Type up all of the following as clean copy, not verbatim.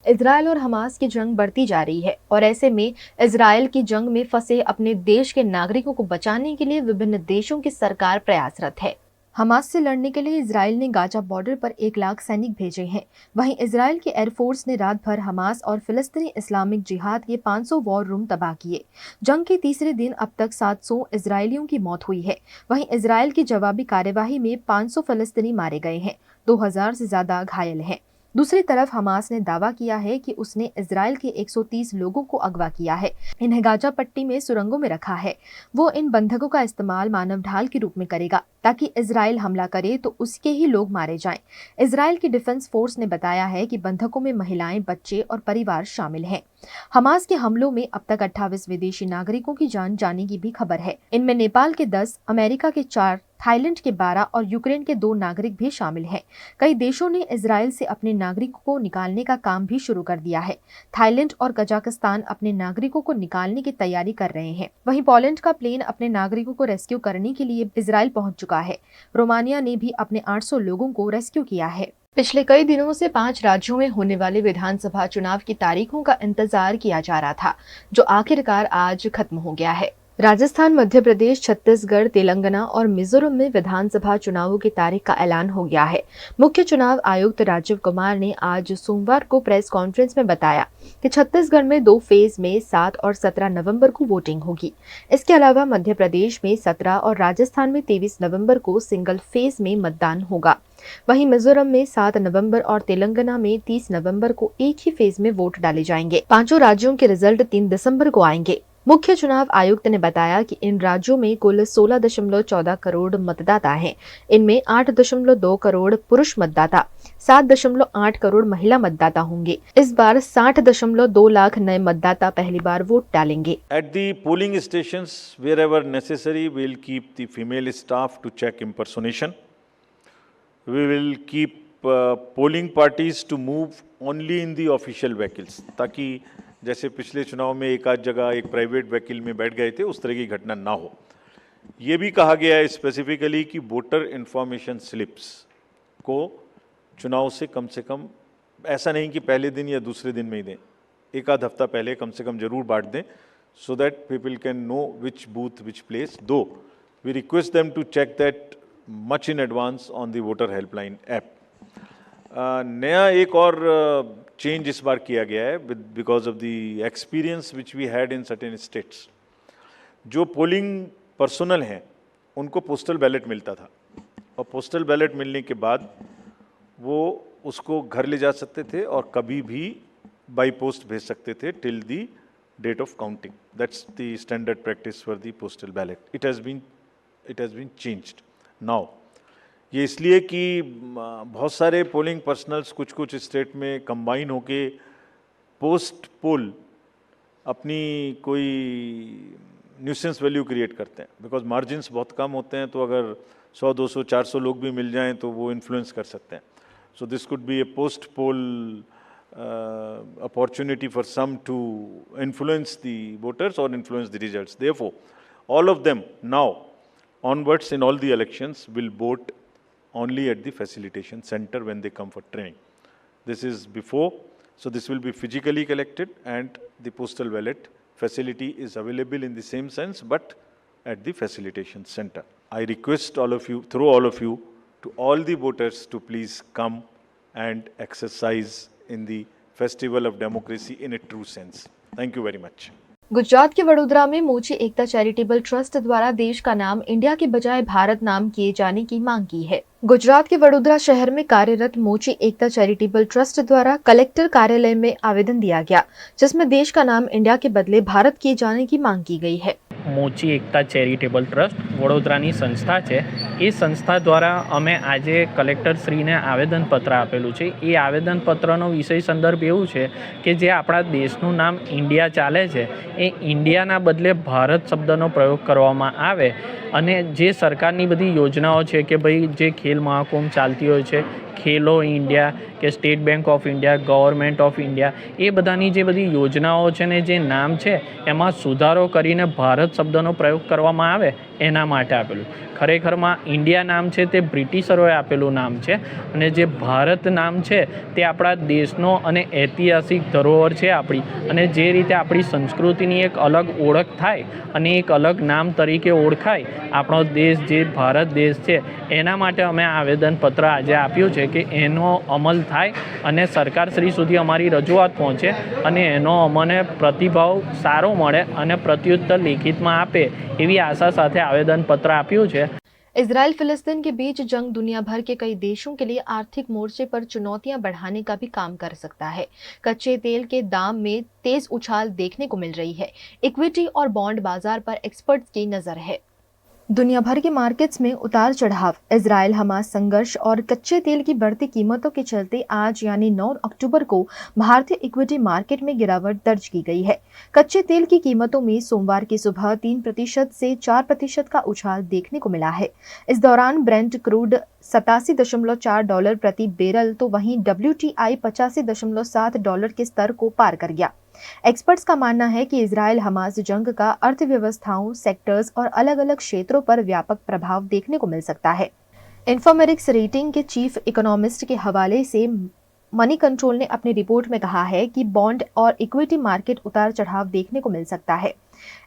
Israel और Hamas की जंग बढ़ती जा रही है और ऐसे में इजरायल की जंग में फंसे अपने देश के नागरिकों को बचाने के लिए विभिन्न देशों की सरकार प्रयासरत है। हमास से लड़ने के लिए इजरायल ने गाजा बॉर्डर पर 1 लाख सैनिक भेजे हैं। वहीं इजरायल की एयरफोर्स ने रात भर हमास और फिलिस्तीनी इस्लामिक जिहाद के 500 वॉर रूम तबाह किए। जंग के तीसरे दिन अब तक 700 इजरायलियों की मौत हुई है। वहीं इजरायल की जवाबी कार्यवाही में 500 फिलिस्तीनी मारे गए हैं, 2000 से ज्यादा घायल हैं। दूसरी तरफ हमास ने दावा किया है कि उसने इजरायल के 130 लोगों को अगवा किया है, इन्हें गाजा पट्टी में सुरंगों में रखा है। वो इन बंधकों का इस्तेमाल मानव ढाल के रूप में करेगा ताकि इजरायल हमला करे तो उसके ही लोग मारे जाएं। इजरायल की डिफेंस फोर्स ने बताया है कि बंधकों में महिलाएं, बच्चे और परिवार शामिल हैं। हमास के हमलों में अब तक 28 विदेशी नागरिकों की जान जाने की भी खबर है। इनमें नेपाल के 10, अमेरिका के 4, थाईलैंड के 12 और यूक्रेन के 2 नागरिक भी शामिल हैं। कई देशों ने इजरायल से अपने नागरिकों को निकालने का काम भी शुरू कर दिया है। थाईलैंड और कजाकिस्तान अपने नागरिकों को निकालने की तैयारी कर रहे हैं। वहीं पोलैंड का प्लेन अपने नागरिकों को रेस्क्यू करने के लिए इजरायल पहुंच चुका है। रोमानिया ने भी अपने 800 लोगों को रेस्क्यू किया है। पिछले कई दिनों से 5 राज्यों में होने वाले विधानसभा चुनाव की तारीखों का इंतजार किया जा रहा था, जो आखिरकार आज खत्म हो गया है। राजस्थान, मध्य प्रदेश, छत्तीसगढ़, तेलंगाना और मिजोरम में विधानसभा चुनावों की तारीख का ऐलान हो गया है। मुख्य चुनाव आयुक्त राजीव कुमार ने आज सोमवार को प्रेस कॉन्फ्रेंस में बताया कि छत्तीसगढ़ में 2 फेज में 7 और 17 नवंबर को वोटिंग होगी। इसके अलावा मध्य प्रदेश में 17 और राजस्थान में 23 नवंबर को सिंगल फेज में मतदान होगा। वहीं मिजोरम में 7 नवंबर और तेलंगाना में 30 नवंबर को एक ही फेज में वोट डाले जाएंगे। 5 राज्यों के रिजल्ट 3 दिसंबर को आएंगे। मुख्य चुनाव आयुक्त ने बताया कि इन राज्यों में कुल 16.14 करोड़ मतदाता हैं। इनमें 8.2 करोड़ पुरुष मतदाता, 7.8 करोड़ महिला मतदाता होंगे। इस बार 60.2 लाख नए मतदाता पहली बार वोट डालेंगे। At the polling stations, wherever necessary, we will keep the female staff to check impersonation. We will keep polling parties to move only in the official vehicles, ताकि जैसे पिछले चुनाव में एक आध जगह एक प्राइवेट व्हीकल में बैठ गए थे, उस तरह की घटना ना हो। ये भी कहा गया है स्पेसिफिकली कि वोटर इन्फॉर्मेशन स्लिप्स को चुनाव से कम ऐसा नहीं कि पहले दिन या दूसरे दिन में ही दें, एक आध हफ्ता पहले कम से कम जरूर बांट दें, so that people can know which booth which place. Though we request them to check that much in advance on the voter helpline app. नया एक और चेंज इस बार किया गया है because of the experience which we had in certain states. जो polling personnel हैं उनको पोस्टल बैलेट मिलता था, और पोस्टल बैलेट मिलने के बाद वो उसको घर ले जा सकते थे और कभी भी बाई पोस्ट भेज सकते थे till the date of counting. That's the standard practice for the postal ballot. It has been changed now. ये इसलिए कि बहुत सारे पोलिंग पर्सनल्स कुछ स्टेट में कंबाइन होके पोस्ट पोल अपनी कोई न्यूसेंस वैल्यू क्रिएट करते हैं, बिकॉज मार्जिन्स बहुत कम होते हैं, तो अगर 100, 200, 400 लोग भी मिल जाएं तो वो इन्फ्लुएंस कर सकते हैं। So this could be a post poll opportunity for some to influence the voters और influence the results. Therefore all of them now onwards in all the elections will vote only at the facilitation center when they come for training. This is before, so this will be physically collected, and the postal ballot facility is available in the same sense but at the facilitation center. I request all of you, through all of you, to all the voters to please come and exercise in the festival of democracy in a true sense. Thank you very much. Gujarat के वडोदरा में मोची एकता charitable trust द्वारा देश का नाम India के बजाय भारत नाम किए जाने की मांग की है। गुजरात के वडोदरा शहर में कार्यरत मोची एकता चैरिटेबल ट्रस्ट द्वारा कलेक्टर कार्यालय में आवेदन दिया गया, जिसमें देश का नाम इंडिया के बदले भारत किए जाने की मांग की गई है। मोची एकता चेरिटेबल ट्रस्ट वडोदरानी संस्था है। ये संस्था द्वारा अमे आजे कलेक्टरश्रीने आवेदनपत्र आपेलू है। ये आवेदनपत्रनो विषय संदर्भ एवं है कि जे आपणा देशनु नाम इंडिया चाले छे ए इंडियाना बदले भारत शब्दनो प्रयोग करवामां आवे, अने जे सरकारनी बधी योजनाओं है कि भाई जे खेल ખેલ મહાકુંભ ચાલતી હોય છે, ખેલો ઇન્ડિયા કે State Bank of India, government of India, એ બધાની જે બધી યોજનાઓ છે ને જે નામ છે એમાં સુધારો કરીને ભારત શબ્દનો પ્રયોગ કરવામાં આવે એના માટે આપેલું. ખરેખરમાં ઇન્ડિયા નામ છે તે બ્રિટિશરોએ આપેલું નામ છે અને જે ભારત નામ છે તે આપણા દેશનો અને ઐતિહાસિક ધરોહર છે આપણી, અને જે રીતે આપણી સંસ્કૃતિની એક અલગ ઓળખ થાય અને એક અલગ નામ તરીકે ઓળખાય આપણો દેશ જે ભારત દેશ છે, એના માટે અમે આવેદનપત્ર આજે આપ્યું છે કે એનો અમલ થાય અને સરકારશ્રી સુધી અમારી રજૂઆત પહોંચે અને એનો અમને પ્રતિભાવ સારો મળે અને પ્રત્યુત્તર લેખિતમાં આપે એવી આશા સાથે આવેદનપત્ર આપ્યું છે. इजराइल फिलिस्तीन के बीच जंग दुनिया भर के कई देशों के लिए आर्थिक मोर्चे पर चुनौतियां बढ़ाने का भी काम कर सकता है. कच्चे तेल के दाम में तेज उछाल देखने को मिल रही है. इक्विटी और बॉन्ड बाजार पर एक्सपर्ट्स की नजर है. दुनिया भर के मार्केट्स में उतार चढ़ाव, इजराइल हमास संघर्ष और कच्चे तेल की बढ़ती कीमतों के चलते आज यानी 9 अक्टूबर को भारतीय इक्विटी मार्केट में गिरावट दर्ज की गई है. कच्चे तेल की कीमतों में सोमवार की सुबह 3% से 4% का उछाल देखने को मिला है. इस दौरान ब्रेंट क्रूड $87.4 प्रति बैरल तो वहीं WTI $85.7 के स्तर को पार कर गया. एक्सपर्ट्स का मानना है कि इजराइल हमास जंग का अर्थव्यवस्थाओं, सेक्टर्स और अलग अलग क्षेत्रों पर व्यापक प्रभाव देखने को मिल सकता है. इन्फोमेरिक्स रेटिंग के चीफ इकोनॉमिस्ट के हवाले से मनी कंट्रोल ने अपनी रिपोर्ट में कहा है कि बॉन्ड और इक्विटी मार्केट उतार चढ़ाव देखने को मिल सकता है.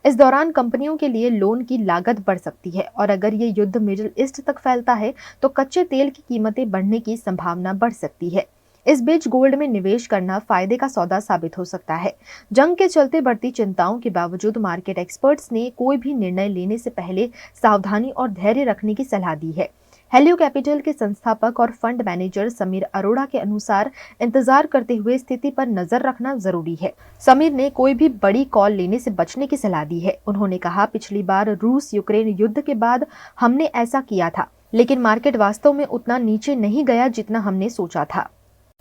इस दौरान कंपनियों के लिए लोन की लागत बढ़ सकती है और अगर ये युद्ध मिडिल ईस्ट तक फैलता है तो कच्चे तेल की कीमतें बढ़ने की संभावना बढ़ सकती है. इस बीच गोल्ड में निवेश करना फायदे का सौदा साबित हो सकता है. जंग के चलते बढ़ती चिंताओं के बावजूद मार्केट एक्सपर्ट्स ने कोई भी निर्णय लेने से पहले सावधानी और धैर्य रखने की सलाह दी है. हेलियो कैपिटल के संस्थापक और फंड मैनेजर समीर अरोड़ा के अनुसार इंतजार करते हुए स्थिति पर नजर रखना जरूरी है. समीर ने कोई भी बड़ी कॉल लेने से बचने की सलाह दी है. उन्होंने कहा, पिछली बार रूस यूक्रेन युद्ध के बाद हमने ऐसा किया था, लेकिन मार्केट वास्तव में उतना नीचे नहीं गया जितना हमने सोचा था.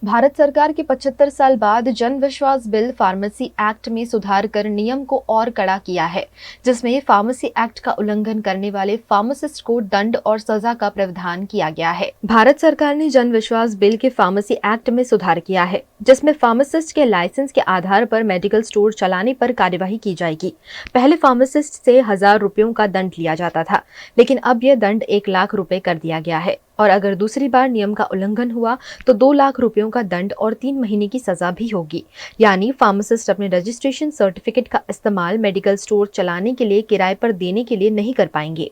भारत सरकार के 75 साल बाद जन विश्वास बिल फार्मेसी एक्ट में सुधार कर नियम को और कड़ा किया है, जिसमें फार्मेसी एक्ट का उल्लंघन करने वाले फार्मासिस्ट को दंड और सजा का प्रावधान किया गया है. भारत सरकार ने जन विश्वास बिल के फार्मेसी एक्ट में सुधार किया है, जिसमें फार्मासिस्ट के लाइसेंस के आधार पर मेडिकल स्टोर चलाने पर कार्यवाही की जाएगी. पहले फार्मासिस्ट से 1000 रुपयों का दंड लिया जाता था, लेकिन अब यह दंड 1 लाख रुपए कर दिया गया है और अगर दूसरी बार नियम का उल्लंघन हुआ तो 2 लाख रुपयों का दंड और 3 महीने की सजा भी होगी. यानी फार्मासिस्ट अपने रजिस्ट्रेशन सर्टिफिकेट का इस्तेमाल मेडिकल स्टोर चलाने के लिए किराए पर देने के लिए नहीं कर पाएंगे.